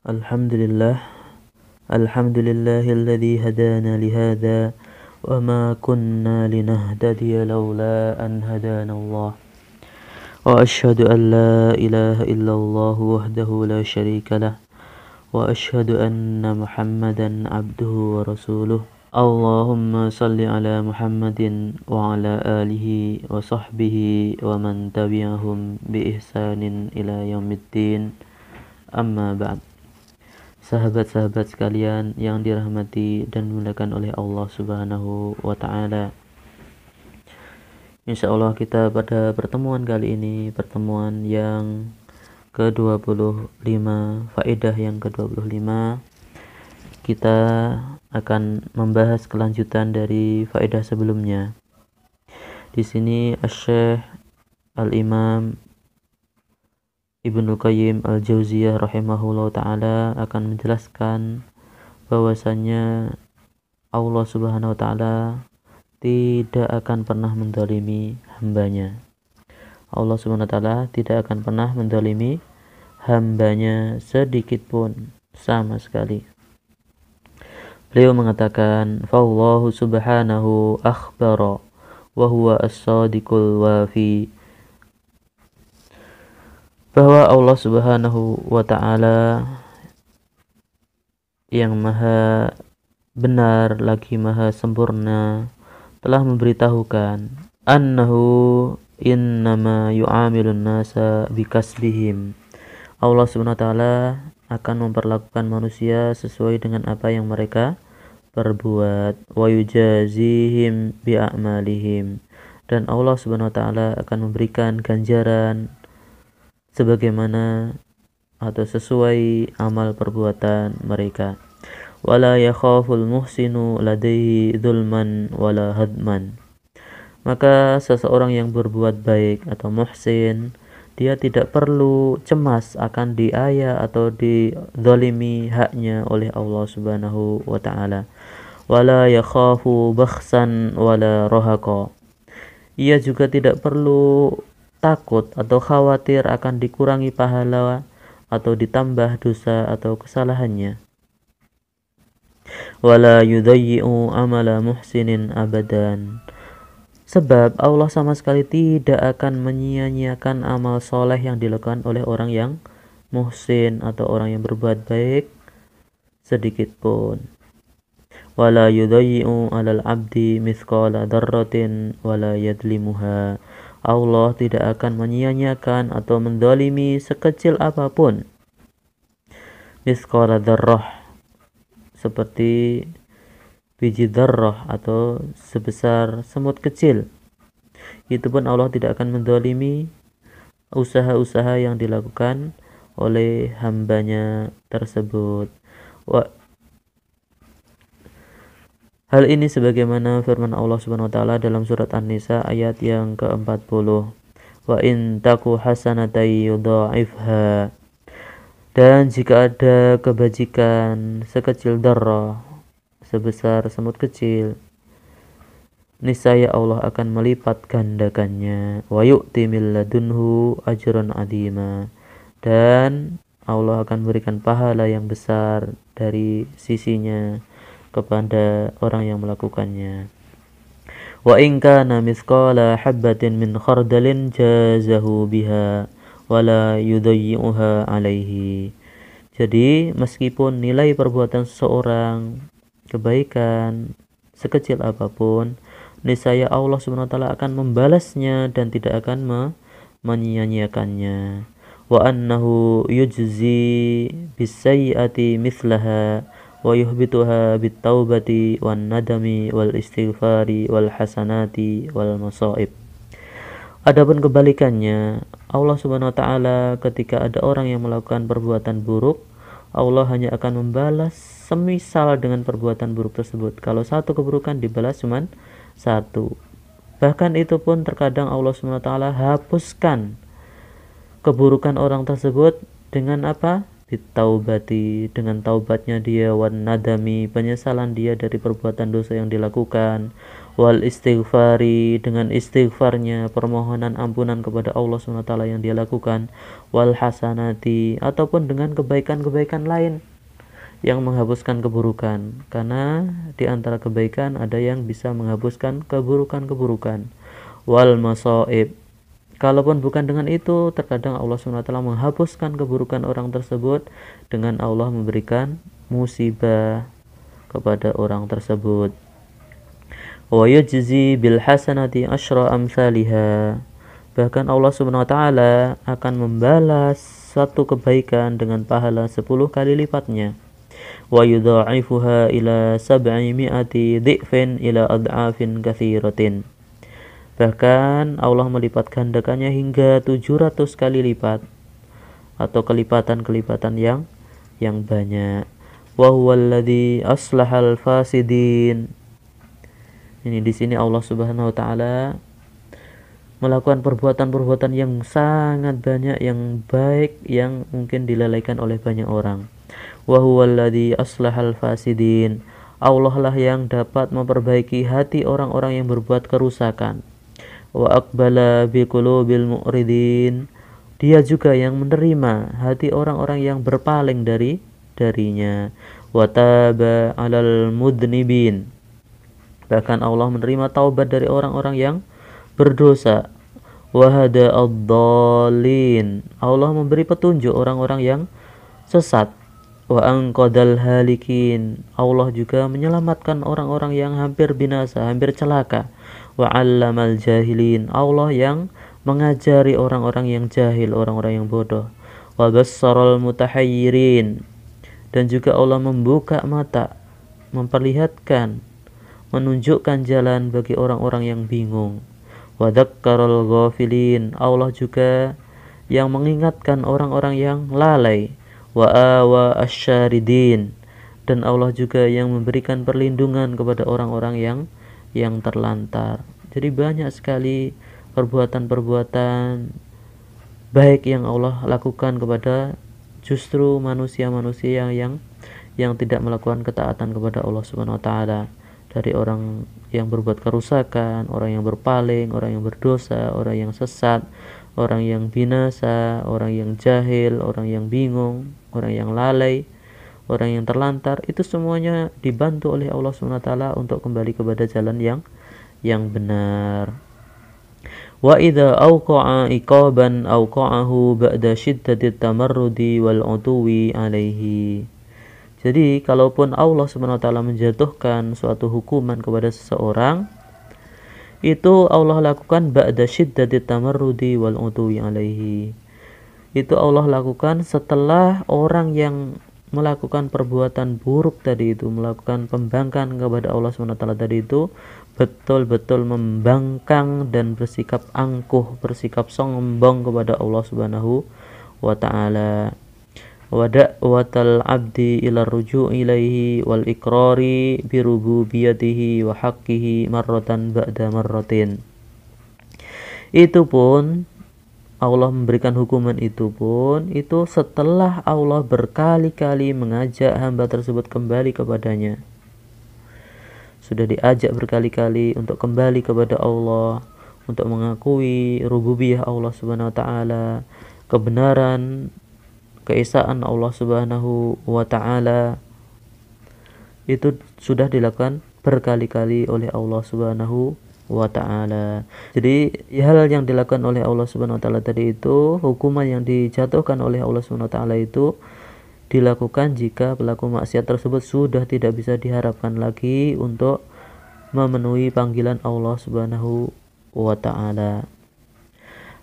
Alhamdulillah, alhamdulillahilladzi hadana lihada wa ma kunna linahtadiya laula an hadanallah. Wa asyhadu an la ilaha illallah wahdahu la syarika lah wa asyhadu anna Muhammadan abduhu wa rasuluh. Allahumma salli ala Muhammadin wa ala alihi wa sahbihi wa man tabi'ahum bi ihsanin ila yaumiddin. Amma ba'd. Sahabat-sahabat sekalian yang dirahmati dan dimuliakan oleh Allah Subhanahu wa taala. Insyaallah kita pada pertemuan kali ini, pertemuan yang ke-25, faedah yang ke-25, kita akan membahas kelanjutan dari faedah sebelumnya. Di sini Asy-Syaikh Al-Imam Ibnu Qayyim Al-Jauziyah rahimahullah ta'ala akan menjelaskan bahwasannya Allah subhanahu wa ta'ala tidak akan pernah menzalimi hambanya. Allah subhanahu wa ta'ala tidak akan pernah menzalimi hambanya sedikit pun, sama sekali. Beliau mengatakan, "Fallahu subhanahu akhbara wa huwa as-sadiqul wafi." Bahwa Allah subhanahu wa ta'ala yang maha benar lagi maha sempurna telah memberitahukan annahu innama yu'amilun nasa bikasbihim. Allah subhanahu wa ta'ala akan memperlakukan manusia sesuai dengan apa yang mereka perbuat, wa yujazihim bi'a'malihim, dan Allah subhanahu wa ta'ala akan memberikan ganjaran sebagaimana atau sesuai amal perbuatan mereka. Wala yakhaful muhsinu ladaihi dzulman wala hadman. Maka seseorang yang berbuat baik atau muhsin, dia tidak perlu cemas akan diaya atau dizalimi haknya oleh Allah Subhanahu wa taala. Wala yakhafu bakhsan wala rahaqa. Ia juga tidak perlu takut atau khawatir akan dikurangi pahala atau ditambah dosa atau kesalahannya. Wala yudayyi'u amala muhsinin abadan. Sebab Allah sama sekali tidak akan menyia-nyiakan amal soleh yang dilakukan oleh orang yang muhsin atau orang yang berbuat baik sedikit pun. Wala yudayyi'u alal abdi mithqala darratin wala yadlimuha. Allah tidak akan menyia-nyiakan atau mendolimi sekecil apapun. Mithqala dzarrah, seperti biji dzarrah atau sebesar semut kecil. Itu pun Allah tidak akan mendolimi usaha-usaha yang dilakukan oleh hambanya tersebut. Hal ini sebagaimana firman Allah Subhanahu wa taala dalam surat An-Nisa ayat yang ke-40. Wa in taku hasanatan yudha'ifha. Dan jika ada kebajikan sekecil darah, sebesar semut kecil, niscaya Allah akan melipat gandakannya. Wa yu'ti min ladunhu ajran 'azima. Dan Allah akan berikan pahala yang besar dari sisinya kepada orang yang melakukannya. Wa in kana mithqala habatin min khardalin jazahu biha wala yudayyi'uha alaihi. Jadi meskipun nilai perbuatan seseorang kebaikan sekecil apapun, niscaya Allah Subhanahu wa taala akan membalasnya dan tidak akan menyia-nyiakannya. Wa annahu yujzi bis-sayyi'ati mithlaha wa yuhbituha bit-taubati wan nadami wal istighfari wal hasanati wal masaib. Adapun kebalikannya, Allah Subhanahu wa taala ketika ada orang yang melakukan perbuatan buruk, Allah hanya akan membalas semisal dengan perbuatan buruk tersebut. Kalau satu keburukan dibalas cuma satu. Bahkan itu pun terkadang Allah Subhanahu wa taala hapuskan keburukan orang tersebut dengan apa? bitaubati, dengan taubatnya dia, wan nadami, penyesalan dia dari perbuatan dosa yang dilakukan, wal istighfari, dengan istighfarnya, permohonan ampunan kepada Allah SWT yang dia lakukan, wal hasanati, ataupun dengan kebaikan-kebaikan lain yang menghapuskan keburukan, karena di antara kebaikan ada yang bisa menghapuskan keburukan-keburukan, wal masaib. Kalaupun bukan dengan itu, terkadang Allah SWT menghapuskan keburukan orang tersebut dengan Allah memberikan musibah kepada orang tersebut. Wa yujzi bil hasanati asyra amsalha. Bahkan Allah SWT akan membalas satu kebaikan dengan pahala 10 kali lipatnya. Wa yudha'ifuha ila 700 dhi'fin ila ad'afin katsiratin. Bahkan Allah melipat gandakannya hingga 700 kali lipat atau kelipatan-kelipatan yang banyak. Wa huwallazi aslahal fasidin. Ini di sini Allah Subhanahu wa taala melakukan perbuatan-perbuatan yang sangat banyak, yang baik, yang mungkin dilalaikan oleh banyak orang. Wa huwallazi aslahal fasidin. Allah lah yang dapat memperbaiki hati orang-orang yang berbuat kerusakan. Wa aqbala biqulubil mu'ridin. Dia juga yang menerima hati orang-orang yang berpaling darinya. Wa taba 'alal mudnibin. Bahkan Allah menerima taubat dari orang-orang yang berdosa. Wa hada ad-dallin. Allah memberi petunjuk orang-orang yang sesat. Wa anqadal halikin. Allah juga menyelamatkan orang-orang yang hampir binasa, hampir celaka. Wa 'allamal jahilin. Allah yang mengajari orang-orang yang jahil, orang-orang yang bodoh. Wa bassaral mutahayyirin. Dan juga Allah membuka mata, memperlihatkan, menunjukkan jalan bagi orang-orang yang bingung. Wa dzakkaral ghafilin. Allah juga yang mengingatkan orang-orang yang lalai. Wa awa asyaridin. Dan Allah juga yang memberikan perlindungan kepada orang-orang yang terlantar. Jadi banyak sekali perbuatan-perbuatan baik yang Allah lakukan kepada justru manusia-manusia yang tidak melakukan ketaatan kepada Allah Subhanahu wa taala, dari orang yang berbuat kerusakan, orang yang berpaling, orang yang berdosa, orang yang sesat, orang yang binasa, orang yang jahil, orang yang bingung, orang yang lalai, orang yang terlantar. Itu semuanya dibantu oleh Allah SWT untuk kembali kepada jalan yang benar. Wa idza awqa'a iqaban awqa'ahu ba'da shiddatit tamarrudi wal 'utuwi alaihi. Jadi kalaupun Allah SWT menjatuhkan suatu hukuman kepada seseorang, itu Allah lakukan ba'da shiddatit tamarrudi wal 'utuwi alaihi. Itu Allah lakukan setelah orang yang melakukan perbuatan buruk tadi itu, melakukan pembangkang kepada Allah SWT tadi itu, betul-betul membangkang dan bersikap angkuh, bersikap sombong kepada Allah Subhanahu wa taala. Wa da'watal 'abdi ila ruju' ilaihi wal iqrari bi rububiyyatihi wa haqqihi marratan ba'da marratin. Itu pun Allah memberikan hukuman itu pun itu setelah Allah berkali-kali mengajak hamba tersebut kembali kepadanya. Sudah diajak berkali-kali untuk kembali kepada Allah, untuk mengakui rububiyah Allah Subhanahu wa taala, kebenaran, keesaan Allah Subhanahu wa taala. Itu sudah dilakukan berkali-kali oleh Allah Subhanahu wa ta'ala. Jadi hal yang dilakukan oleh Allah Subhanahu wa ta'ala tadi itu, hukuman yang dijatuhkan oleh Allah Subhanahu wa ta'ala itu dilakukan jika pelaku maksiat tersebut sudah tidak bisa diharapkan lagi untuk memenuhi panggilan Allah Subhanahu wa ta'ala.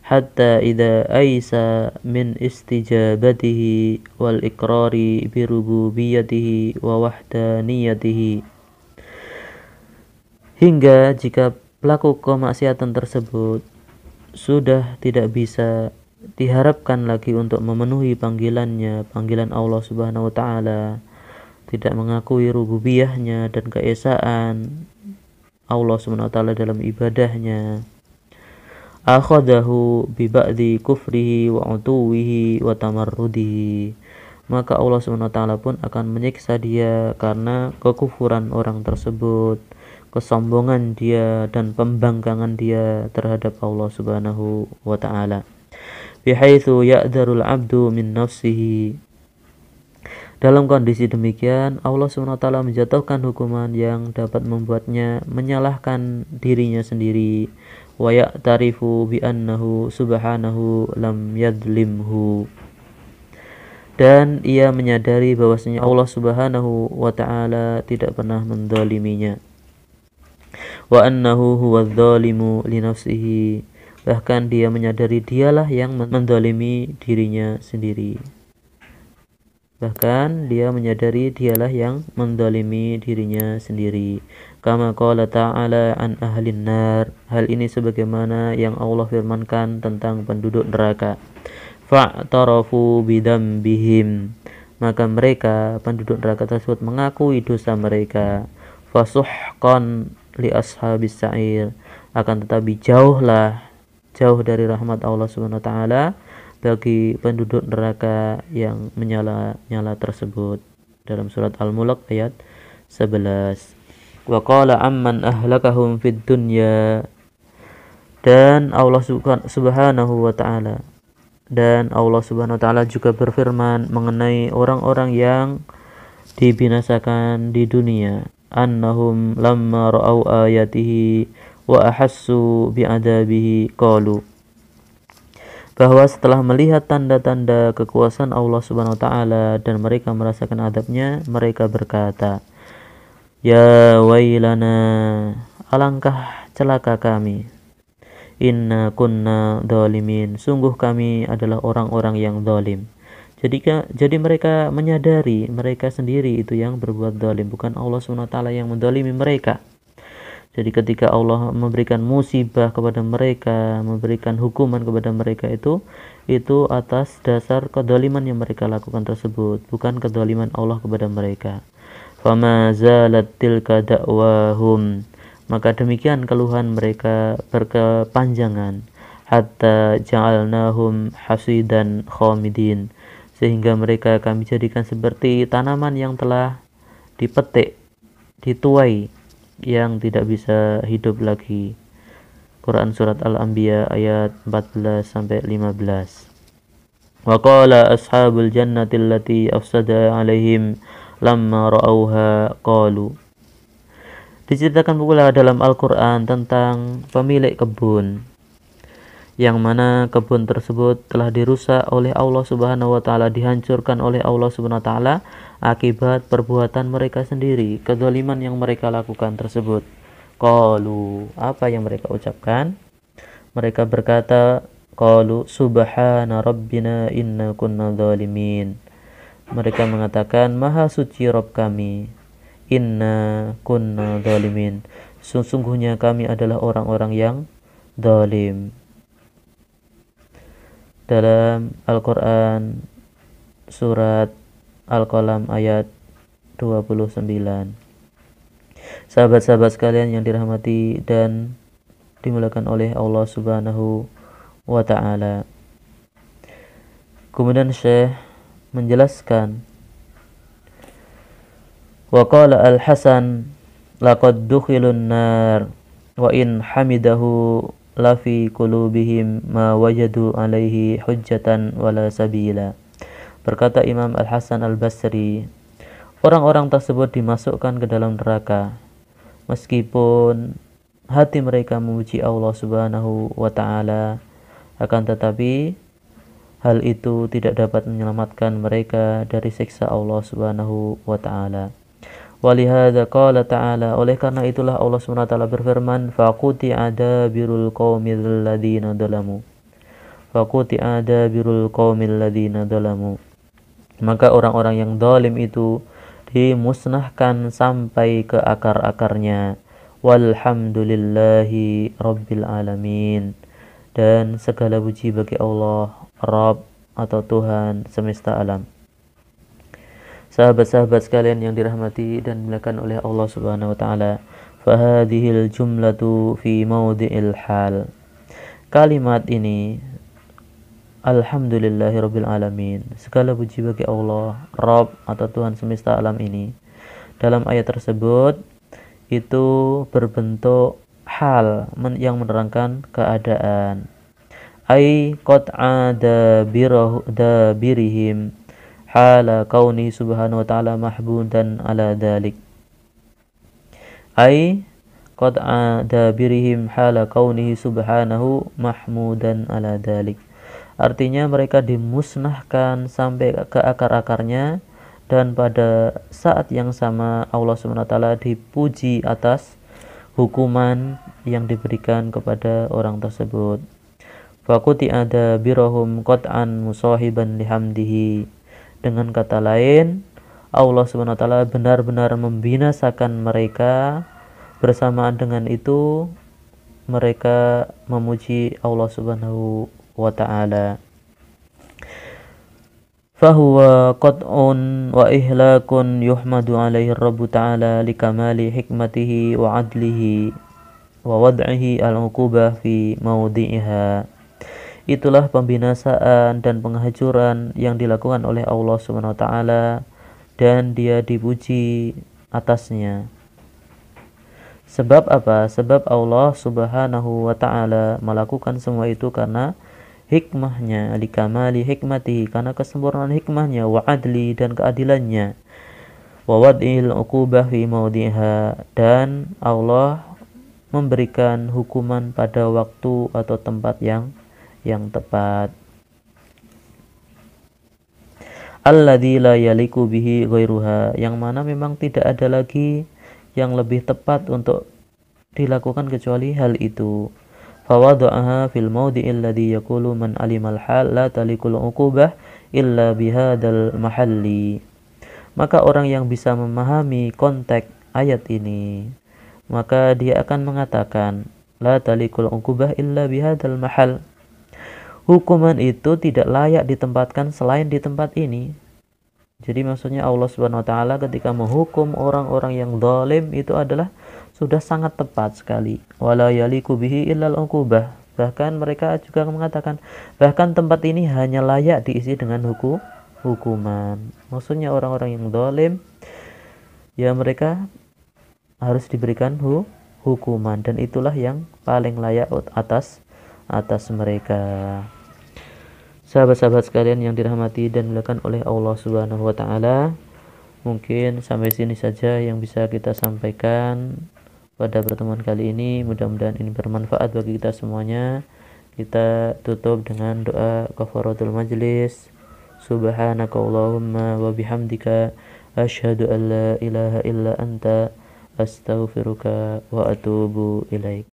Hatta idza aisa min istijabatihi wal iqrari bi rububiyyatihi wa wahdaniyatihi. Hingga jika pelaku kemaksiatan tersebut sudah tidak bisa diharapkan lagi untuk memenuhi panggilannya, panggilan Allah Subhanahu wa taala, tidak mengakui rububiyahnya dan keesaan Allah Subhanahu wa taala dalam ibadahnya, akhadahu bi ba'di kufrihi wa utuwihi wa tamarrudihi, maka Allah Subhanahu wa taala pun akan menyiksa dia karena kekufuran orang tersebut, kesombongan dia dan pembangkangan dia terhadap Allah Subhanahu wa taala. Bihaitsu ya'dzarul 'abdu min nafsihi. Dalam kondisi demikian, Allah SWT menjatuhkan hukuman yang dapat membuatnya menyalahkan dirinya sendiri. Wa ya'tarifu bi annahu subhanahu lam yadlimhu. Dan ia menyadari bahwasanya Allah Subhanahu wa taala tidak pernah mendoliminya. Wa annahu huwadz dzalimu li nafsihi. Bahkan dia menyadari dialah yang mendolimi dirinya sendiri. Bahkan dia menyadari dialah yang mendolimi dirinya sendiri. Kama qala ta'ala an ahlin nar. Hal ini sebagaimana yang Allah firmankan tentang penduduk neraka. Fa'tarafu bidambihim. Maka mereka, penduduk neraka tersebut, mengakui dosa mereka. Fasuhqan li ashabis sa'ir. Akan tetapi jauh dari rahmat Allah Subhanahu wa taala bagi penduduk neraka yang menyala-nyala tersebut. Dalam surat Al-Mulk ayat 11. Wa qala amman ahlakahum fid dunya. Dan Allah Subhanahu wa taala juga berfirman mengenai orang-orang yang dibinasakan di dunia, annahum lamma ra'au ayatihi wa ahassu bi'adabihi qalu. Bahwa setelah melihat tanda-tanda kekuasaan Allah Subhanahu wa taala dan mereka merasakan adabnya, mereka berkata, ya wailana, alangkah celaka kami, inna kunna dzalimin, sungguh kami adalah orang-orang yang zalim. Jadi mereka menyadari mereka sendiri itu yang berbuat zalim, bukan Allah Subhanahu wa taala yang menzalimi mereka. Jadi ketika Allah memberikan musibah kepada mereka, memberikan hukuman kepada mereka, itu atas dasar kedzaliman yang mereka lakukan tersebut, bukan kedzaliman Allah kepada mereka. Fama zalat tilka da'wahum. Maka demikian keluhan mereka berkepanjangan, hatta ja'alnahum hasidan khamidin, sehingga mereka kami jadikan seperti tanaman yang telah dipetik, dituai, yang tidak bisa hidup lagi. Quran surat Al-Anbiya ayat 14 sampai 15. Wa qala ashabul jannati allati afsada alaihim lamma ra'auha qalu. Diceritakan pula dalam Al-Qur'an tentang pemilik kebun yang mana kebun tersebut telah dirusak oleh Allah Subhanahu wa taala, dihancurkan oleh Allah Subhanahu wa taala akibat perbuatan mereka sendiri, kezaliman yang mereka lakukan tersebut. Qalu, apa yang mereka ucapkan? Mereka berkata, qalu subhana rabbina inna kunna zalimin. Mereka mengatakan, maha suci Rabb kami, inna kunna zalimin, sesungguhnya kami adalah orang-orang yang zalim. Dalam Al-Quran surat Al-Qalam ayat 29. Sahabat-sahabat sekalian yang dirahmati dan dimuliakan oleh Allah Subhanahu wa ta'ala, kemudian Syekh menjelaskan, wa qala Al-Hasan laqad dukhilun nar wa in hamidahu lafi qulubihim ma wajadu alaihi hujjatan wala sabila. Berkata Imam Al-Hasan Al-Basri, orang-orang tersebut dimasukkan ke dalam neraka meskipun hati mereka memuji Allah Subhanahu wa taala, akan tetapi hal itu tidak dapat menyelamatkan mereka dari siksa Allah Subhanahu wa taala. Walihada qala ta'ala, oleh karena itulah Allah Subhanahu wa taala berfirman, faquti adabirul qaumil ladzina dzalamu. Faquti adabirul qaumil ladzina dzalamu. Maka orang-orang yang zalim itu dimusnahkan sampai ke akar-akarnya. Walhamdulillahi rabbil alamin. Dan segala puji bagi Allah, Rabb atau Tuhan semesta alam. Sahabat-sahabat sekalian yang dirahmati dan dimuliakan oleh Allah Subhanahu wa taala, fahadhil jumlatu fi maudhi'il hal. Kalimat ini Alhamdulillahirabbil alamin. Segala puji bagi Allah, Rabb atau Tuhan semesta alam ini. Dalam ayat tersebut itu berbentuk hal yang menerangkan keadaan. Ai qad dabirihim hala kauni subhanahu wa ta'ala mahbudan ala dhalik. Ai qad dabirihim hala kaunihi subhanahu mahmudan ala dhalik. Artinya mereka dimusnahkan sampai ke akar-akarnya, dan pada saat yang sama Allah SWT dipuji atas hukuman yang diberikan kepada orang tersebut. Faquti ada birohum qat'an musahiban lihamdihi. Dengan kata lain, Allah SWT benar-benar membinasakan mereka, bersamaan dengan itu mereka memuji Allah Subhanahu wa ta'ala. Fahuwa qat'un wa ihlakun yuhmadu alaihi Rabbu ta'ala likamali hikmatihi wa adlihi wa wad'ihi al-uqubah fi mawdi'iha. Itulah pembinasaan dan penghancuran yang dilakukan oleh Allah Subhanahu wa ta'ala, dan dia dipuji atasnya. Sebab apa? Sebab Allah Subhanahu wa ta'ala melakukan semua itu karena hikmahnya, likamali hikmati, karena kesempurnaan hikmahnya, wa adli, dan keadilannya, wa wad'il uqubah fi mawdiha, dan Allah memberikan hukuman pada waktu atau tempat yang tepat. Alladzi la yaliku bihi ghairuha, yang mana memang tidak ada lagi yang lebih tepat untuk dilakukan kecuali hal itu. Fawada'aha fil mawdi'il ladzi yaqulu man alimal hal la talikul uqubah illa bihadzal mahalli. Maka orang yang bisa memahami konteks ayat ini, maka dia akan mengatakan la talikul uqubah illa bihadzal mahal. Hukuman itu tidak layak ditempatkan selain di tempat ini. Jadi maksudnya Allah Subhanahu wa ta'ala ketika menghukum orang-orang yang zalim itu adalah sudah sangat tepat sekali. Wala yaliku bihi illal uqubah. Bahkan mereka juga mengatakan bahkan tempat ini hanya layak diisi dengan hukuman. Maksudnya orang-orang yang zalim ya mereka harus diberikan hukuman, dan itulah yang paling layak atas mereka. Sahabat-sahabat sekalian yang dirahmati dan dimuliakan oleh Allah Subhanahu wa ta'ala, mungkin sampai sini saja yang bisa kita sampaikan pada pertemuan kali ini. Mudah-mudahan ini bermanfaat bagi kita semuanya. Kita tutup dengan doa kafaratul majlis. Subhanakallahumma wa bihamdika asyhadu an la ilaha illa anta astaghfiruka wa atubu ilaik.